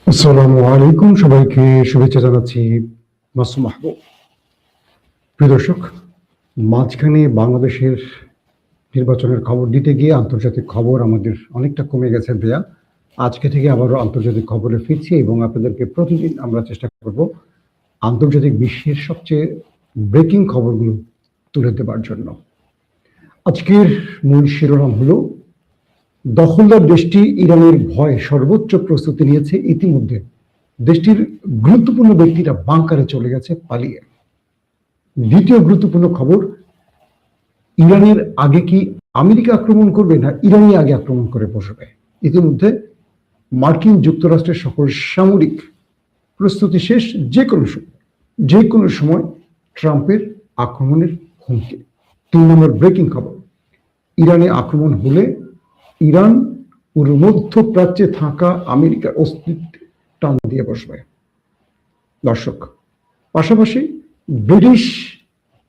আসসালামু আলাইকুম, সবাইকে শুভেচ্ছা জানাচ্ছি। মাসুম মাহবুব। প্রিয় দর্শক, মাঝখানে বাংলাদেশের নির্বাচনের খবর দিতে গিয়ে আন্তর্জাতিক খবর আমাদের অনেকটা কমে গেছে দেয়া। আজকে থেকে আবারও আন্তর্জাতিক খবরে ফিরছি এবং আপনাদেরকে প্রতিদিন আমরা চেষ্টা করব আন্তর্জাতিক বিশ্বের সবচেয়ে ব্রেকিং খবরগুলো তুলে দেবার জন্য। আজকের মূল শিরোনাম হলো, দখলদার দেশটি ইরানের ভয়ে সর্বোচ্চ প্রস্তুতি নিয়েছে। ইতিমধ্যে দেশটির গুরুত্বপূর্ণ ব্যক্তিরা বাংকারে চলে গেছে পালিয়ে। দ্বিতীয় গুরুত্বপূর্ণ খবর, ইরানের আগে কি আমেরিকা আক্রমণ করবে না ইরানই আগে আক্রমণ করে বসবে। ইতিমধ্যে মার্কিন যুক্তরাষ্ট্রের সকল সামরিক প্রস্তুতি শেষ। যে কোনো সময় ট্রাম্পের আক্রমণের হুমকি। 3 নম্বর ব্রেকিং খবর, ইরানে আক্রমণ হলে ইরান পুরো মধ্যপ্রাচ্যে থাকা আমেরিকার অস্তিত্ব টান দিয়ে বসবে। দর্শক, পাশাপাশি ব্রিটিশ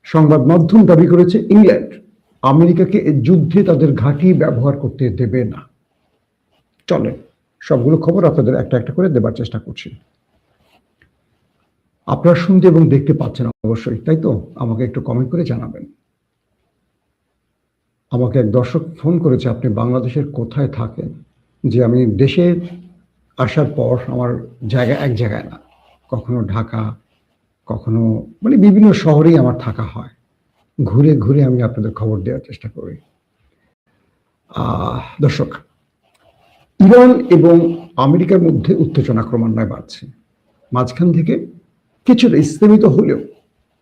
সংবাদ মাধ্যম দাবি করেছে ইংল্যান্ড আমেরিকাকে যুদ্ধে তাদের ঘাঁটি ব্যবহার করতে দেবে না। চলেন সবগুলো খবর আপনাদের একটা একটা করে দেবার চেষ্টা করছি। আপনারা শুনতে এবং দেখতে পাচ্ছেন অবশ্যই, তাই তো? আমাকে একটু কমেন্ট করে জানাবেন। আমাকে এক দর্শক ফোন করেছে, আপনি বাংলাদেশের কোথায় থাকেন? যে আমি দেশে আসার পর আমার জায়গা এক জায়গায় না, কখনো ঢাকা, কখনো মানে বিভিন্ন শহরেই আমার থাকা হয়। ঘুরে ঘুরে আমি আপনাদের খবর দেওয়ার চেষ্টা করি। দর্শক, ইরান এবং আমেরিকার মধ্যে উত্তেজনা ক্রমান্বয়ে বাড়ছে। মাঝখান থেকে কিছুটা স্থিমিত হলেও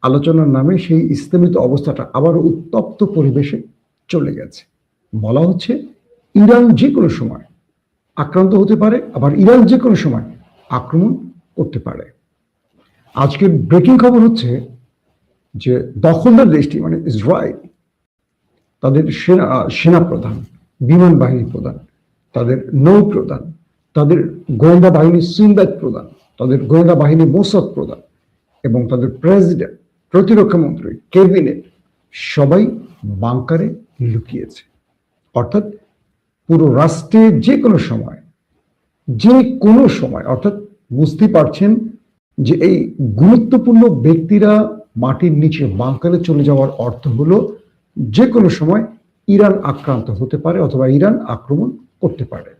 আলোচনার নামে সেই স্থিমিত অবস্থাটা আবার উত্তপ্ত পরিবেশে চলে গেছে। বলা হচ্ছে ইরান যে কোনো সময় আক্রান্ত হতে পারে, আবার ইরান যে কোনো সময় আক্রমণ করতে পারে। আজকের ব্রেকিং খবর হচ্ছে যে দখলদার দেশটি মানে ইসরায়েল, তাদের সেনা প্রধান, বিমান বাহিনী প্রধান, তাদের নৌ প্রধান, তাদের গোয়েন্দা বাহিনী সিনবাদ প্রধান, তাদের গোয়েন্দা বাহিনী মোসাদ প্রধান এবং তাদের প্রেসিডেন্ট, প্রতিরক্ষা মন্ত্রী, ক্যাবিনেট সবাই বাংকারে লুকিয়েছে। অর্থাৎ পুরো রাষ্ট্রে যে কোনো সময় অর্থাৎ বুঝতে পারছেন যে এই গুরুত্বপূর্ণ ব্যক্তিরা মাটির নিচে বাংকারে চলে যাওয়ার অর্থ হলো যে কোনো সময় ইরান আক্রান্ত হতে পারে অথবা ইরান আক্রমণ করতে পারে।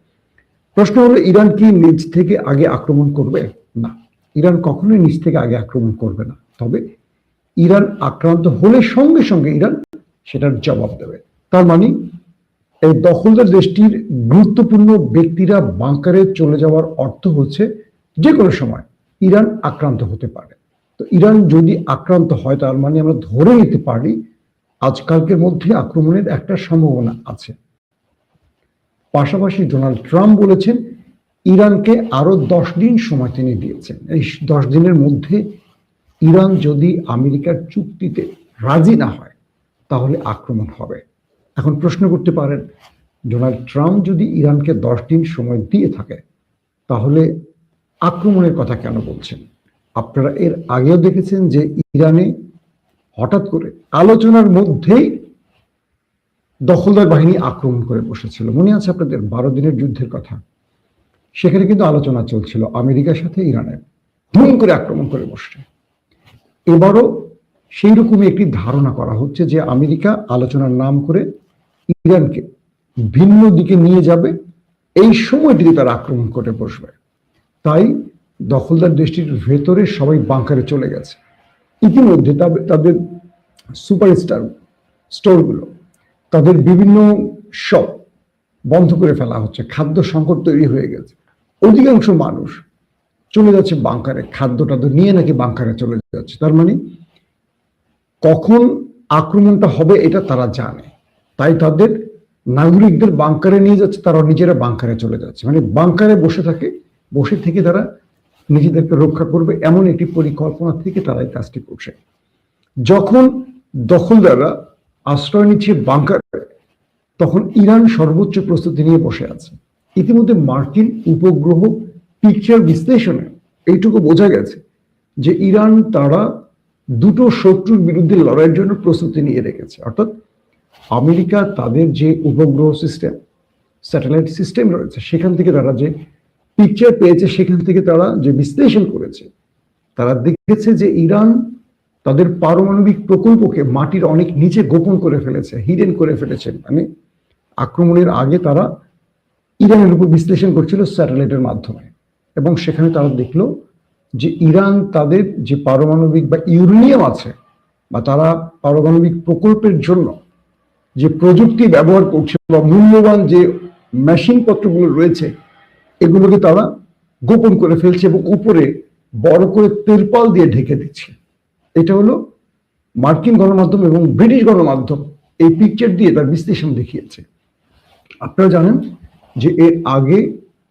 প্রশ্ন হলো, ইরান কি নিজ থেকে আগে আক্রমণ করবে? না, ইরান কখনোই নিজ থেকে আগে আক্রমণ করবে না। তবে ইরান আক্রান্ত হলে সঙ্গে সঙ্গে ইরান সেটার জবাব দেবে। তার মানে এই দখলদার দেশটির গুরুত্বপূর্ণ ব্যক্তিরা বাংকারে চলে যাওয়ার অর্থ হচ্ছে যে কোনো সময় ইরান আক্রান্ত হতে পারে। তো ইরান যদি আক্রান্ত হয় তার মানে আমরা ধরে নিতে পারি আজকালকের মধ্যে আক্রমণের একটা সম্ভাবনা আছে। পাশাপাশি ডোনাল্ড ট্রাম্প বলেছেন ইরানকে আরো 10 দিন সময় তিনি দিয়েছেন। এই 10 দিনের মধ্যে ইরান যদি আমেরিকার চুক্তিতে রাজি না হয় তাহলে আক্রমণ হবে। এখন প্রশ্ন করতে পারেন, ডোনাল্ড ট্রাম্প যদি ইরানকে 10 দিন সময় দিয়ে থাকে তাহলে আক্রমণের কথা কেন বলছেন? আপনারা এর আগেও দেখেছেন যে ইরানে হঠাৎ করে আলোচনার মধ্যেই দখলদার বাহিনী আক্রমণ করে বসেছিল। মনে আছে আপনাদের 12 দিনের যুদ্ধের কথা? সেখানে কিন্তু আলোচনা চলছিল আমেরিকার সাথে ইরানের, ধুম করে আক্রমণ করে বসছে। এবারও সেই রকমই একটি ধারণা করা হচ্ছে যে আমেরিকা আলোচনার নাম করে ইরানকে ভিন্ন দিকে নিয়ে যাবে, এই সময়টিতে তারা আক্রমণ করে বসবে। তাই দখলদার দেশটির ভেতরে সবাই বাংকারে চলে গেছে। ইতিমধ্যে তাদের সুপারস্টার স্টোরগুলো, তাদের বিভিন্ন শপ বন্ধ করে ফেলা হচ্ছে। খাদ্য সংকট তৈরি হয়ে গেছে। অধিকাংশ মানুষ চলে যাচ্ছে বাংকারে, খাদ্যটা নিয়ে নাকি বাংকারে চলে যাচ্ছে। তার মানে কখন আক্রমণটা হবে এটা তারা জানে, তাই তাদের নাগরিকদের বাংকারে নিয়ে যাচ্ছে, তারা নিজেরা বাংকারে চলে যাচ্ছে। মানে বাংকারে বসে থেকে তারা নিজেদেরকে রক্ষা করবে এমন একটি পরিকল্পনা থেকে তারা এই কাজটি করছে। যখন দখলদাররা আশ্রয় নিচ্ছে বাংকারে, তখন ইরান সর্বোচ্চ প্রস্তুতি নিয়ে বসে আছে। ইতিমধ্যে মার্কিন উপগ্রহ পিকচার বিশ্লেষণে এইটুকু বোঝা গেছে যে ইরান তারা দুটো শত্রুর বিরুদ্ধে লড়াইয়ের জন্য প্রস্তুতি নিয়ে রেখেছে। অর্থাৎ আমেরিকা তাদের যে উপগ্রহ সিস্টেম, স্যাটেলাইট সিস্টেম রয়েছে সেখান থেকে তারা যে পিকচার পেয়েছে, সেখান থেকে তারা যে বিশ্লেষণ করেছে, তারা দেখেছে যে ইরান তাদের পারমাণবিক প্রকল্পকে মাটির অনেক নিচে গোপন করে ফেলেছে, হিডেন করে ফেলেছে। মানে আক্রমণের আগে তারা ইরানের উপর বিশ্লেষণ করছিল স্যাটেলাইটের মাধ্যমে, এবং সেখানে তারা দেখলো যে ইরান তাদের যে পারমাণবিক বা ইউরেনিয়াম আছে, বা তারা পারমাণবিক প্রকল্পের জন্য যে প্রযুক্তি ব্যবহার করছে বা মূল্যবান যে মেশিন পত্রগুলো রয়েছে, এগুলোকে তারা গোপন করে ফেলছে এবং উপরে বড় করে তিরপাল দিয়ে ঢেকে দিচ্ছে। এটা হলো মার্কিন গণমাধ্যম এবং ব্রিটিশ গণমাধ্যম এই পিকচার দিয়ে তার বিশ্লেষণ দেখিয়েছে। আপনারা জানেন যে এর আগে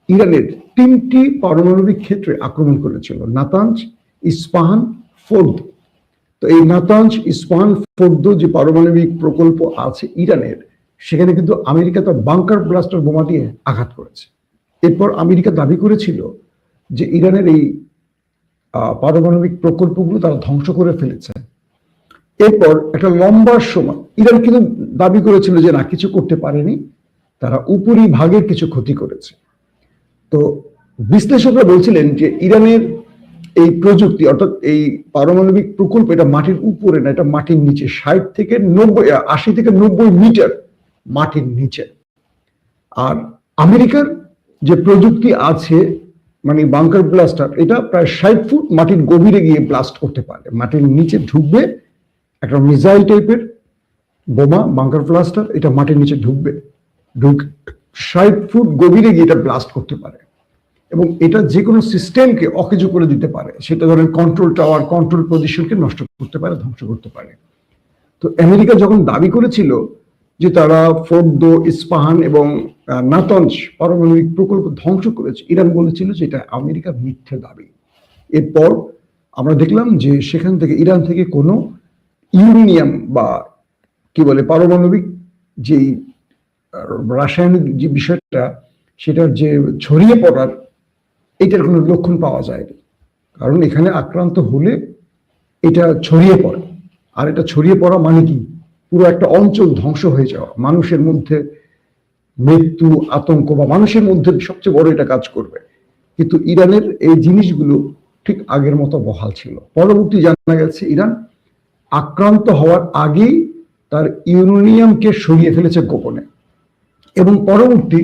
ইরানের 3টি পারমাণবিক ক্ষেত্রে আক্রমণ করেছিল, নাতাঞ্জ, ইস্পাহান, ফোর্দো। তো এই নাতাঞ্জ, ইস্পাহান, ফোর্দো যে পারমাণবিক প্রকল্প আছে ইরানের, সেখানে কিন্তু আমেরিকা তার বাংকার ব্লাস্টার বোমা দিয়ে আঘাত করেছে। এরপর আমেরিকা দাবি করেছিল যে ইরানের এই পারমাণবিক প্রকল্পগুলো তারা ধ্বংস করে ফেলেছে। এরপর একটা লম্বা সময় ইরান কিন্তু দাবি করেছিল যে না, কিছু করতে পারেনি, তারা উপরি ভাগের কিছু ক্ষতি করেছে। তো বিশ্লেষকরা বলছিলেন যে ইরানের এই প্রযুক্তি, অর্থাৎ এই পারমাণবিক প্রকল্প, এটা মাটির উপরে না, এটা মাটির নিচে, 80 থেকে 90 মিটার মাটির নিচে। আর আমেরিকার যে প্রযুক্তি আছে, মানে বাংকার ব্লাস্টার, এটা প্রায় 60 ফুট মাটির গভীরে গিয়ে ব্লাস্ট করতে পারে, মাটির নিচে ঢুকবে একটা মিসাইল টাইপের বোমা, বাংকার ব্লাস্টার, এটা মাটির নিচে ঢুকবে, 60 ফুট গভীরে গিয়ে এটা ব্লাস্ট করতে পারে, এবং এটা যে কোনো সিস্টেমকে অকেজো করে দিতে পারে। সেটা ধরেন কন্ট্রোল টাওয়ার, কন্ট্রোল পজিশনকে নষ্ট করতে পারে, ধ্বংস করতে পারে। তো আমেরিকা যখন দাবি করেছিল যে তারা ফোর্দো, ইস্পাহান এবং নাতাঞ্জ পারমাণবিক প্রকল্প ধ্বংস করেছে, ইরান বলেছিল যে এটা আমেরিকার মিথ্যে দাবি। এরপর আমরা দেখলাম যে সেখান থেকে, ইরান থেকে কোনো ইউরেনিয়াম বা কি বলে পারমাণবিক যেই রাসায়নিক যে বিষয়টা, সেটার যে ছড়িয়ে পড়ার, এটার কোনো লক্ষণ পাওয়া যায়নি। কারণ এখানে আক্রান্ত হলে এটা ছড়িয়ে পড়ে, আর এটা ছড়িয়ে পড়া মানে কি, পুরো একটা অঞ্চল ধ্বংস হয়ে যাওয়া, মানুষের মধ্যে মৃত্যু, আতঙ্ক, বা মানুষের মধ্যে সবচেয়ে বড় এটা কাজ করবে। কিন্তু ইরানের এই জিনিসগুলো ঠিক আগের মতো বহাল ছিল। পরবর্তী জানা গেছে ইরান আক্রান্ত হওয়ার আগেই তার ইউরেনিয়ামকে সরিয়ে ফেলেছে গোপনে, এবং পরবর্তী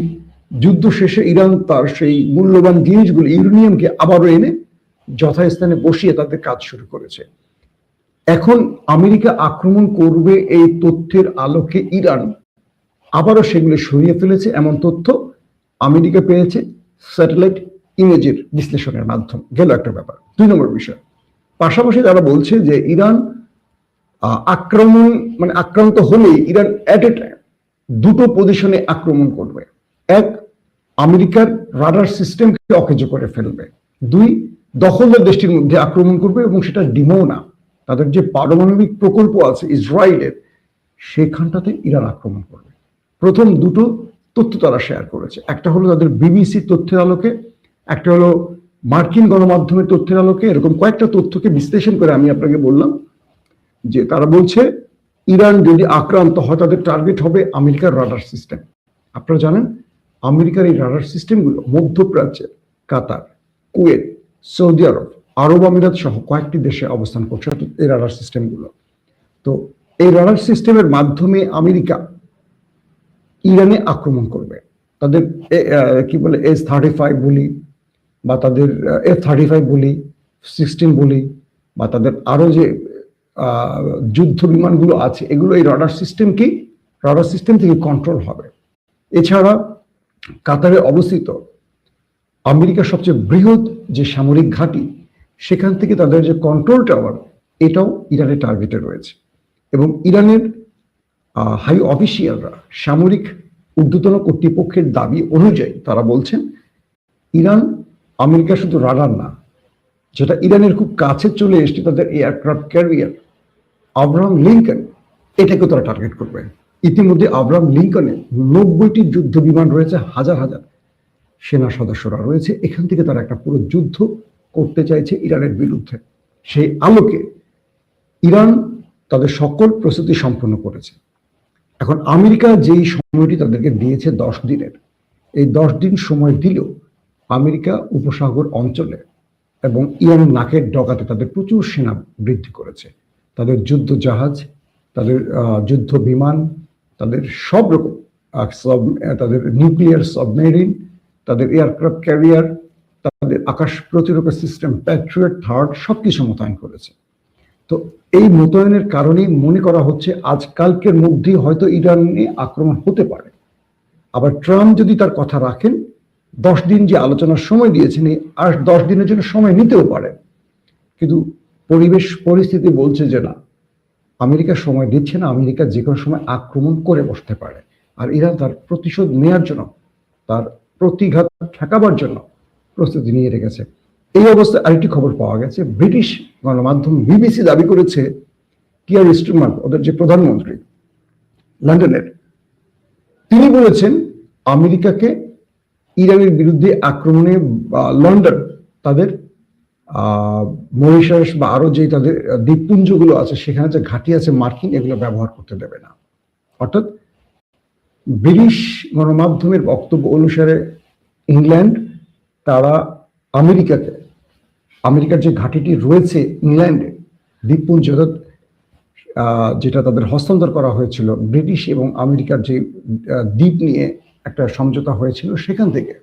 যুদ্ধ শেষে ইরান তার সেই মূল্যবান জিনিসগুলো, ইউরেনিয়ামকে আবারও এনে যথাস্থানে বসিয়ে তাদের কাজ শুরু করেছে। এখন আমেরিকা আক্রমণ করবে এই তথ্যের আলোকে ইরান আবারও সেগুলো সরিয়ে ফেলেছে, এমন তথ্য আমেরিকা পেয়েছে স্যাটেলাইট ইমেজের বিশ্লেষণের মাধ্যমে। গেল একটা ব্যাপার। 2 নম্বর বিষয়, পাশাপাশি তারা বলছে যে ইরান আক্রান্ত হলে ইরান এট এ টাইম 2টো পজিশনে আক্রমণ করবে। 1, আমেরিকার রাডার সিস্টেমকে অকেজো করে ফেলবে। 2, দখলদার দেশটির মধ্যে আক্রমণ করবে, এবং সেটা ডিমও না, তাদের যে পারমাণবিক প্রকল্প আছে ইসরায়েলের, সেখানটাতে ইরান আক্রমণ করবে। প্রথম 2টো তথ্য তারা শেয়ার করেছে। একটা হলো তাদের বিবিসি তথ্যের আলোকে, একটা হলো মার্কিন গণমাধ্যমের তথ্যের আলোকে। এরকম কয়েকটা তথ্যকে বিশ্লেষণ করে আমি আপনাকে বললাম যে তারা বলছে ইরান যদি আক্রান্ত হয়, তাদের টার্গেট হবে আমেরিকার রাডার সিস্টেম। আপনারা জানেন আমেরিকার এই রাডার সিস্টেমগুলো মধ্যপ্রাচ্যের কাতার, কুয়েত, সৌদি আরব, আরব আমিরাত সহ কয়েকটি দেশে অবস্থান করছে এই রাডার সিস্টেমগুলো। তো এই রাডার সিস্টেমের মাধ্যমে আমেরিকা ইরানে আক্রমণ করবে। তাদের কি বলে S-35 বলি, বা তাদের F-35 বলি, 16 বলি, বা তাদের আরো যে যুদ্ধ বিমানগুলো আছে, এগুলো এই রাডার সিস্টেম থেকে কন্ট্রোল হবে। এছাড়া কাতারে অবস্থিত আমেরিকার সবচেয়ে বৃহৎ যে সামরিক ঘাঁটি, সেখান থেকে তাদের যে কন্ট্রোল টাওয়ার, এটাও ইরানের টার্গেটে রয়েছে। এবং ইরানের হাই অফিসিয়ালরা, সামরিক ঊর্ধ্বতন কর্তৃপক্ষের দাবি অনুযায়ী তারা বলছেন ইরান আমেরিকা শুধু রাডার না, যেটা ইরানের খুব কাছে চলে এসছে, তাদের এয়ারক্রাফট ক্যারিয়ার আব্রাহাম লিঙ্কন, এটাকে তারা টার্গেট করবে। ইতিমধ্যে আব্রাহাম লিঙ্কনের 90টি যুদ্ধ বিমান রয়েছে, হাজার হাজার সেনা সদস্যরা রয়েছে। এখান থেকে তারা একটা পুরো যুদ্ধ করতে চাইছে ইরানের বিরুদ্ধে। সেই আলোকে ইরান তাদের সকল প্রস্তুতি সম্পন্ন করেছে। এখন আমেরিকা যেই সময়টি তাদেরকে দিয়েছে 10 দিনের, এই 10 দিন সময় দিলেও আমেরিকা উপসাগর অঞ্চলে এবং ইরান নাকের ডগাতে তাদের প্রচুর সেনা বৃদ্ধি করেছে। তাদের যুদ্ধ জাহাজ, তাদের যুদ্ধ বিমান, তাদের সব রকম তাদের নিউক্লিয়ার সাবমেরিন, তাদের এয়ারক্রাফট ক্যারিয়ার, তাদের আকাশ প্রতিরক্ষা সিস্টেম প্যাট্রিয়ট থার্ড সবকিছু মোতায়েন করেছে। তো এই মোতায়েনের কারণেই মনে করা হচ্ছে আজকালকের মধ্যেই হয়তো ইরানে আক্রমণ হতে পারে। আবার ট্রাম্প যদি তার কথা রাখেন, 10 দিন যে আলোচনার সময় দিয়েছেন, আর 10 দিনের জন্য সময় নিতেও পারে, কিন্তু পরিস্থিতি বলছে যে না, আমেরিকা সময় দিচ্ছে না, আমেরিকা যে কোনো সময় আক্রমণ করে বসতে পারে। আর ইরান তার প্রতিশোধ নেওয়ার জন্য, তার প্রতিঘাত ঠেকাবার জন্য প্রস্তুতি নিয়ে রেখেছে। এই অবস্থায় আরেকটি খবর পাওয়া গেছে, ব্রিটিশ গণমাধ্যম বিবিসি দাবি করেছে কিয়ার স্টারমার, ওদের যে প্রধানমন্ত্রী লন্ডনের, তিনি বলেছেন আমেরিকাকে ইরানের বিরুদ্ধে আক্রমণে লন্ডন তাদের মরিশাস বা আরো যে তাদের দ্বীপপুঞ্জগুলো আছে সেখানে যে ঘাঁটি আছে মার্কিন, এগুলো ব্যবহার করতে দেবে না। অর্থাৎ ব্রিটিশ গণমাধ্যমের বক্তব্য অনুসারে ইংল্যান্ড তারা আমেরিকার যে ঘাঁটিটি রয়েছে ইংল্যান্ডে দ্বীপপুঞ্জ, যেটা তাদের হস্তান্তর করা হয়েছিল ব্রিটিশ এবং আমেরিকার যে দ্বীপ নিয়ে একটা সমঝোতা হয়েছিল, সেখান থেকে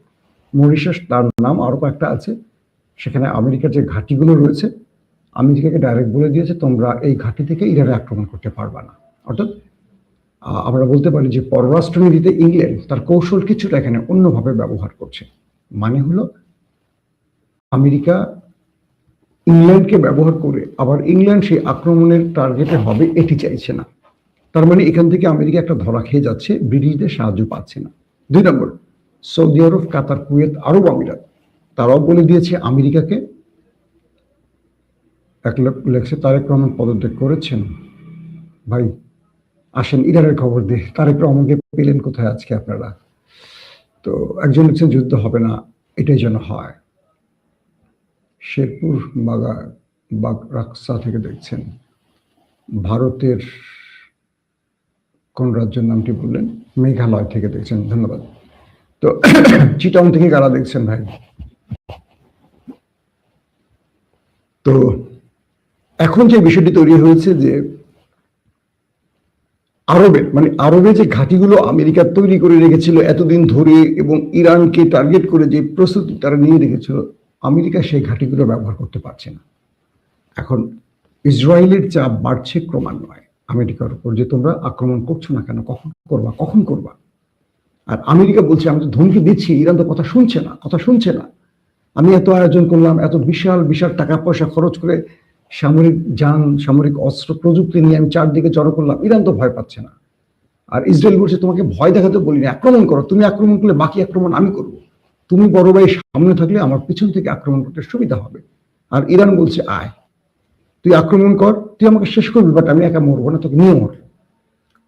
মরিশাস তার নাম, আরো কয়েকটা আছে, সেখানে আমেরিকার যে ঘাঁটিগুলো রয়েছে আমেরিকাকে ডাইরেক্ট বলে দিয়েছে তোমরা এই ঘাঁটি থেকে ইরানে আক্রমণ করতে পারবা না। অর্থাৎ আমরা বলতে পারি যে পররাষ্ট্রনীতিতে ইংল্যান্ড তার কৌশল কিছুটা এখানে অন্যভাবে ব্যবহার করছে। মানে হলো আমেরিকা ইংল্যান্ডকে ব্যবহার করে আবার ইংল্যান্ড সেই আক্রমণের টার্গেটে হবে এটি চাইছে না। তার মানে এখান থেকে আমেরিকা একটা ধরা খেয়ে যাচ্ছে, ব্রিটিশদের সাহায্য পাচ্ছে না। 2 নম্বর, সৌদি আরব, কাতার, কুয়েত, আরব আমিরাত তারাও বলে দিয়েছে আমেরিকাকে। এক লোক লেখছে তারেক রহমান পদত্যাগ করেছেন। ভাই আসেন ইরানের খবর দিয়ে, তারেক রহমানকে পেলেন কোথায় আজকে আপনারা? তো একজন লিখছেন যুদ্ধ হবে না, এটাই যেন হয়। শেরপুর বাগরাকসা থেকে দেখছেন। ভারতের কোন রাজ্যের নামটি বললেন? মেঘালয় থেকে দেখছেন, ধন্যবাদ। তো চিটাং থেকে কারা দেখছেন ভাই? তো এখন যে বিষয়টি তৈরি হয়েছে যে আরবে যে ঘাঁটিগুলো আমেরিকা তৈরি করে রেখেছিল এতদিন ধরে এবং ইরানকে টার্গেট করে যে প্রস্তুতি তারা নিয়ে রেখেছিল, আমেরিকা সেই ঘাঁটিগুলো ব্যবহার করতে পারছে না। এখন ইসরায়েলের চাপ বাড়ছে ক্রমান্বয়ে আমেরিকার উপর, যে তোমরা আক্রমণ করছো না কেন, কখন করবা? আর আমেরিকা বলছে আমি তো ধমকি দিচ্ছি, ইরান তো কথা শুনছে না। আমি এত আয়োজন করলাম, এত বিশাল বিশাল টাকা পয়সা খরচ করে সামরিক অস্ত্র প্রযুক্তি নিয়ে আমি চারদিকে জড়ো করলাম, ইরান তো ভয় পাচ্ছে না। আর ইসরায়েল বলছে তোমাকে ভয় দেখাতে বলিনি, আক্রমণ করো, তুমি আক্রমণ করলে বাকি আক্রমণ আমি করবো, তুমি বড় ভাই সামনে থাকলে আমার পিছন থেকে আক্রমণ করতে সুবিধা হবে। আর ইরান বলছে আয়, তুই আক্রমণ কর, তুই আমাকে শেষ করবি, বাট আমি একা মরবো না, তোকে নিয়ে মরবো।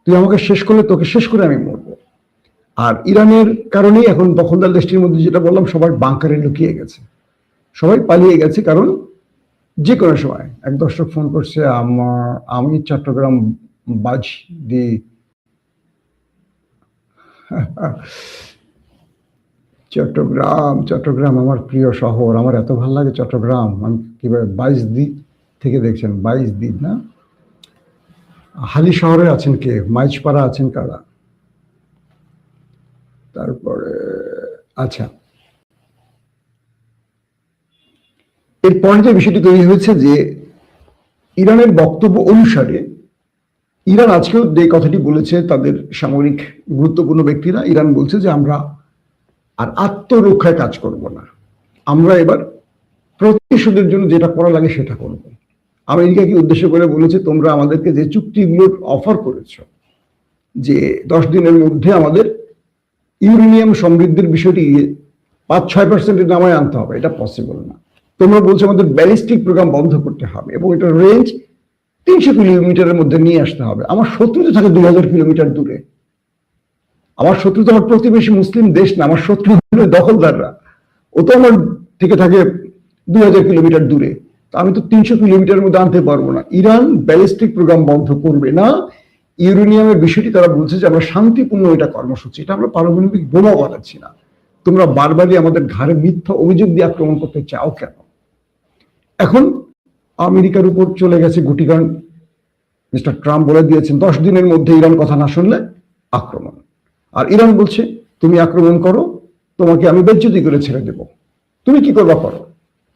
তুই আমাকে শেষ করলে তোকে শেষ করে আমি মরবো। আর ইরানের কারণেই এখন দখলদার দেশটির মধ্যে যেটা বললাম, সবাই বাংকারে লুকিয়ে গেছে, সবাই পালিয়ে গেছে। কারণ যে কোনো সময় এক দর্শক ফোন করছে, আমি চট্টগ্রাম চট্টগ্রাম আমার প্রিয় শহর, আমার এত ভালো লাগে চট্টগ্রাম। আমি কিভাবে 22 দ্বীপ থেকে দেখছেন, 22 দ্বীপ না, হালি শহরে আছেন কে? মাইজপাড়া আছেন কারা? তারপরে আচ্ছা, এরপরে যে বিষয়টি তৈরি হয়েছে যে ইরানের বক্তব্য অনুসারে, ইরান আজকেও যে কথাটি বলেছে তাদের সামরিক গুরুত্বপূর্ণ ব্যক্তিরা, ইরান বলছে যে আমরা আর আত্মরক্ষায় কাজ করব না, আমরা এবার প্রতিশোধের জন্য যেটা করা লাগে সেটা করব। আমেরিকাকে উদ্দেশ্য করে বলেছে তোমরা আমাদেরকে যে চুক্তিগুলোর অফার করেছো, যে 10 দিনের মধ্যে আমাদের ইউরেনিয়াম সমৃদ্ধির বিষয়টি 5-6% নামায় আনতে হবে, এটা পসিবল না। তোমরা বলছো আমাদের ব্যালিস্টিক প্রোগ্রাম বন্ধ করতে হবে এবং এটা রেঞ্জ 300 কিলোমিটারের মধ্যে নিয়ে আসতে হবে। আমার শত্রু তো থাকে 2000 কিলোমিটার দূরে, আমার শত্রু তো আমার প্রতিবেশী মুসলিম দেশ না, আমার শত্রু হলো দখলদাররা, ও তো আমার থেকে থাকে 2000 কিলোমিটার দূরে। আমি তো 300 কিলোমিটারের মধ্যে আনতে পারবো না। ইরান ব্যালিস্টিক প্রোগ্রাম বন্ধ করবে না। ইউরেনিয়ামের বিষয়টি তারা বলছে যে আমরা শান্তিপূর্ণ এটা কর্মসূচি, এটা আমরা পারমাণবিক বোমা বানাচ্ছি না। তোমরা বারবারই আমাদের ঘাড়ে মিথ্যা অভিযোগ দিয়ে আক্রমণ করতে চাও কেন? এখন আমেরিকার উপর চলে গেছে গুটি, কারণ মিস্টার ট্রাম্প বলে দিয়েছেন 10 দিনের মধ্যে ইরান কথা না শুনলে আক্রমণ। আর ইরান বলছে তুমি আক্রমণ করো, তোমাকে আমি বেজ্জতি করে ছেড়ে দেব, তুমি কি করবা করো।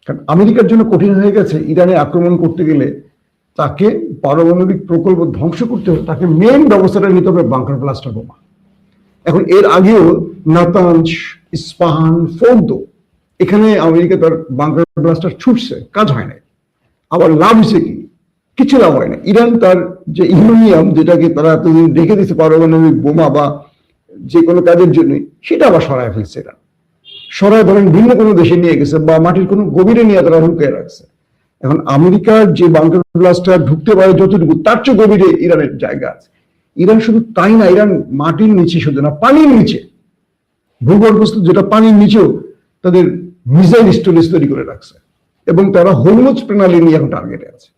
কারণ আমেরিকার জন্য কঠিন হয়ে গেছে, ইরানে আক্রমণ করতে গেলে তাকে পারমাণবিক প্রকল্প ধ্বংস করতে হবে, তাকে মেন ব্যবস্থাটা নিতে হবে বাংকার ব্লাস্টার বোমা। এখন এর আগেও নাতানজ, ইস্পাহান, ফোর্দো, এখানে আমেরিকা তার বাংকার ব্লাস্টার ছুটছে, কাজ হয় নাই। আবার লাভ হয়েছে কি? কিছু লাভ হয় না। ইরান তার যে ইউরেনিয়াম, যেটাকে তারা এতদিন রেখে দিচ্ছে পারমাণবিক বোমা বা যে কোনো কাজের জন্য, সেটা আবার সরায় ফেলছে। এরা সরায় ধরেন ভিন্ন কোনো দেশে নিয়ে গেছে বা মাটির কোনো গভীরে নিয়ে তারা ঢুকিয়ে রাখছে। এখন আমেরিকার যে বাংকার ব্লাস্টার ঢুকতে পারে যতটুকু, তার চেয়ে গভীরে ইরানের জায়গা আছে। ইরান শুধু তাই না, ইরান মাটির নিচে শুধু না, পানির নিচে, ভূগর্ভস্থ যেটা পানির নিচেও তাদের মিসাইল স্টোরেজ তৈরি করে রাখছে। এবং তারা হরমুজ প্রণালী নিয়ে এখন টার্গেটে আছে।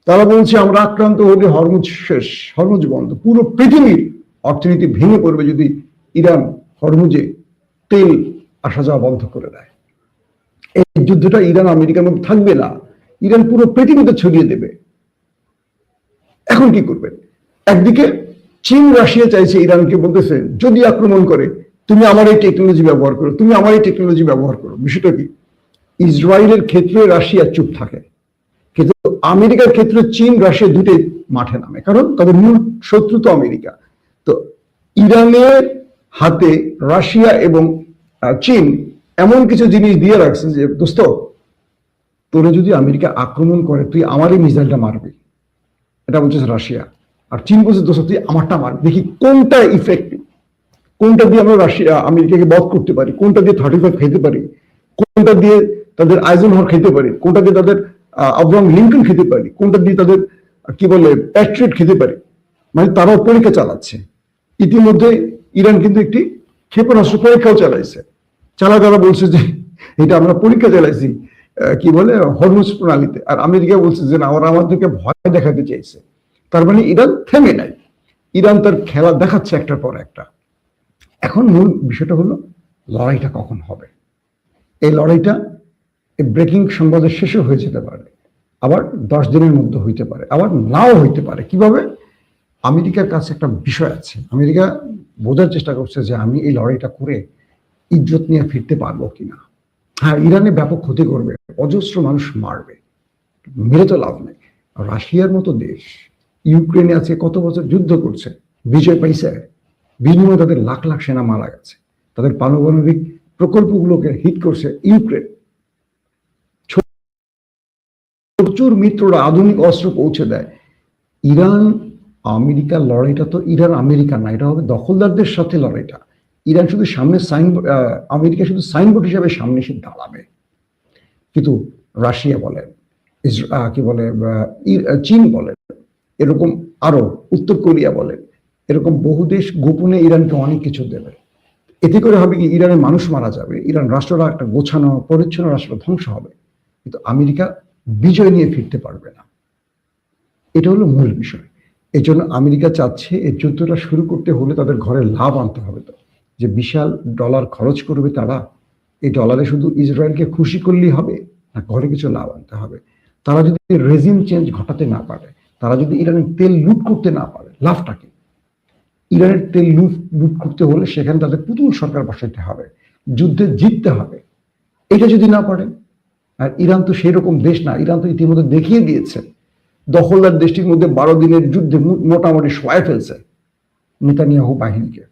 তারা বলছে আমরা আক্রান্ত হলে হরমুজ শেষ, হরমুজ বন্ধ, পুরো পৃথিবীর অর্থনীতি ভেঙে পড়বে যদি ইরান হরমুজে তেল আসা যাওয়া বন্ধ করে দেয়। এই যুদ্ধটা ইরান আমেরিকার মধ্যে থাকবে না, ইরান পুরো পৃথিবীতে ছড়িয়ে দেবে। এখন কি করবেন? একদিকে চীন, রাশিয়া চাইছে ইরানকে, বলতেছে যদি আক্রমণ করে তুমি আমার এই টেকনোলজি ব্যবহার করো, তুমি আমার এই টেকনোলজি ব্যবহার করো। বিষয়টা কি? ইসরায়েলের ক্ষেত্রে রাশিয়া চুপ থাকে, কিন্তু আমেরিকার ক্ষেত্রে চীন, রাশিয়া দুটোই মাঠে নামে, কারণ তাদের মূল শত্রু তো আমেরিকা। তো ইরানের হাতে রাশিয়া এবং চীন এমন কিছু জিনিস দিয়ে রাখছে যে দোস্ত, তোরে যদি আমেরিকা আক্রমণ করে তুই আমারই মিসাইলটা মারবি, এটা বলছে রাশিয়া। আর চীন বলছে দোস্ত তুই আমারটা মারবি, দেখি কোনটা ইফেক্টিভ, কোনটা দিয়ে আমরা রাশিয়া আমেরিকাকে বধ করতে পারি, কোনটা দিয়ে 35 খেতে পারি, কোনটা দিয়ে তাদের আইজেনহর খেতে পারি, কোনটা দিয়ে তাদের আব্রাহাম লিঙ্কন খেতে পারি, কোনটা দিয়ে তাদের কি বলে প্যাট্রিয়ট খেতে পারি। মানে তারাও পরীক্ষা চালাচ্ছে। ইতিমধ্যে ইরান কিন্তু একটি ক্ষেপণাস্ত্র পরীক্ষাও চালাইছে। তারা বলছে যে এটা আমরা পরীক্ষা চালাইছি কি বলে হরমুজ প্রণালীতে। আর আমেরিকা বলছে যে না, ওরা আমাদেরকে ভয় দেখাতে চাইছে। তার মানে ইরান থেমে নাই, ইরান তার খেলা দেখাচ্ছে একটার পর একটা। এখন মূল বিষয়টা হলো লড়াইটা কখন হবে। এই লড়াইটা ব্রেকিং সংবাদের শেষে হয়ে যেতে পারে, আবার 10 দিনের মধ্যে হইতে পারে, আবার নাও হইতে পারে। কিভাবে? আমেরিকার কাছে একটা বিষয় আছে, আমেরিকা বোঝার চেষ্টা করছে যে আমি এই লড়াইটা করে ইজ্জত নিয়ে ফিরতে পারবো কিনা। হ্যাঁ, ইরানে ব্যাপক ক্ষতি করবে, অজস্র মানুষ মারবে, মেরে তো লাভ নেই। রাশিয়ার মতো দেশ ইউক্রেনে আছে, কত বছর যুদ্ধ করছে, বিজয় পাইছে, বিনিময়ে তাদের লাখ লাখ সেনা মারা গেছে, তাদের পারমাণবিক প্রকল্পগুলোকে হিট করছে ইউক্রেন। প্রচুর মিত্ররা আধুনিক অস্ত্র পৌঁছে দেয়। ইরান আমেরিকার লড়াইটা তো ইরান আমেরিকা না, এটা হবে দখলদারদের সাথে লড়াইটা। ইরান শুধু সামনে আমেরিকা শুধু সাইনবোর্ড হিসাবে সামনে এসে দাঁড়াবে। কিন্তু রাশিয়া বলেন, কি বলে চীন বলেন, এরকম আরো উত্তর কোরিয়া বলেন, এরকম বহু দেশ গোপনে ইরানকে অনেক কিছু দেবে। এতে করে হবে কি, ইরানের মানুষ মারা যাবে, ইরান রাষ্ট্রটা একটা গোছানো পরিচ্ছন্ন রাষ্ট্র ধ্বংস হবে, কিন্তু আমেরিকা বিজয় নিয়ে ফিরতে পারবে না। এটা হলো মূল বিষয়। এই জন্য আমেরিকা চাচ্ছে এই যুদ্ধটা শুরু করতে হলে তাদের ঘরে লাভ আনতে হবে। তো যে বিশাল ডলার খরচ করবে তারা, এই ডলারে শুধু ইসরায়েলকে খুশি করলেই হবে না, ঘরে কিছু লাভ আনতে হবে। তারা যদি রেজিম চেঞ্জ ঘটাতে না পারে, তারা যদি ইরানের তেল লুট করতে না পারে, লাভটা কি? ইরানের তেল লুট করতে হলে সেখানে তাদের পুতুল সরকার বসাইতে হবে, যুদ্ধে জিততে হবে। এটা যদি না পারে, আর ইরান তো সেই রকম দেশ না, ইরান তো ইতিমধ্যে দেখিয়ে দিয়েছে দখলদার দেশটির মধ্যে 12 দিনের যুদ্ধে মোটামুটি সহায় ফেলছে নেতানিয়াহু বাহিনীকে।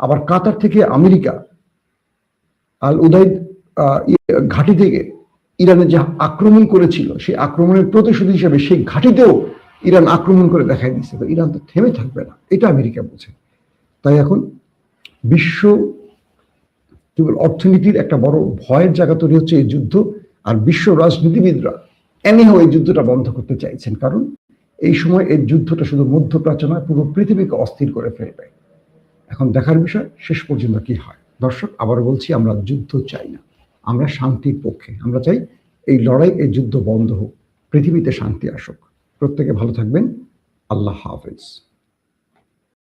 আবার কাতার থেকে আমেরিকা আল উদাইদ ঘাঁটি থেকে ইরানে যে আক্রমণ করেছিল, সেই আক্রমণের প্রতিশোধ হিসেবে সেই ঘাঁটিতেও ইরান আক্রমণ করে দেখাই দিচ্ছে। তো ইরান তো থেমে থাকবে না, এটা আমেরিকা বলছে। তাই এখন বিশ্ব অর্থনীতির একটা বড় ভয়ের জায়গা তৈরি হচ্ছে এই যুদ্ধ। আর বিশ্ব রাজনীতিবিদরা এনিহাও এই যুদ্ধটা বন্ধ করতে চাইছেন, কারণ এই সময় এই যুদ্ধটা শুধু মধ্যপ্রাচ্য নয়, পুরো পৃথিবীকে অস্থির করে ফেলবে। এখন দেখার বিষয় শেষ পর্যন্ত কি হয়। দর্শক, আবার বলছি, আমরা যুদ্ধ চাই না, আমরা শান্তির পক্ষে। আমরা চাই এই লড়াই, এই যুদ্ধ বন্ধ হোক, পৃথিবীতে শান্তি আসুক। প্রত্যেকে ভালো থাকবেন। আল্লাহ হাফেজ।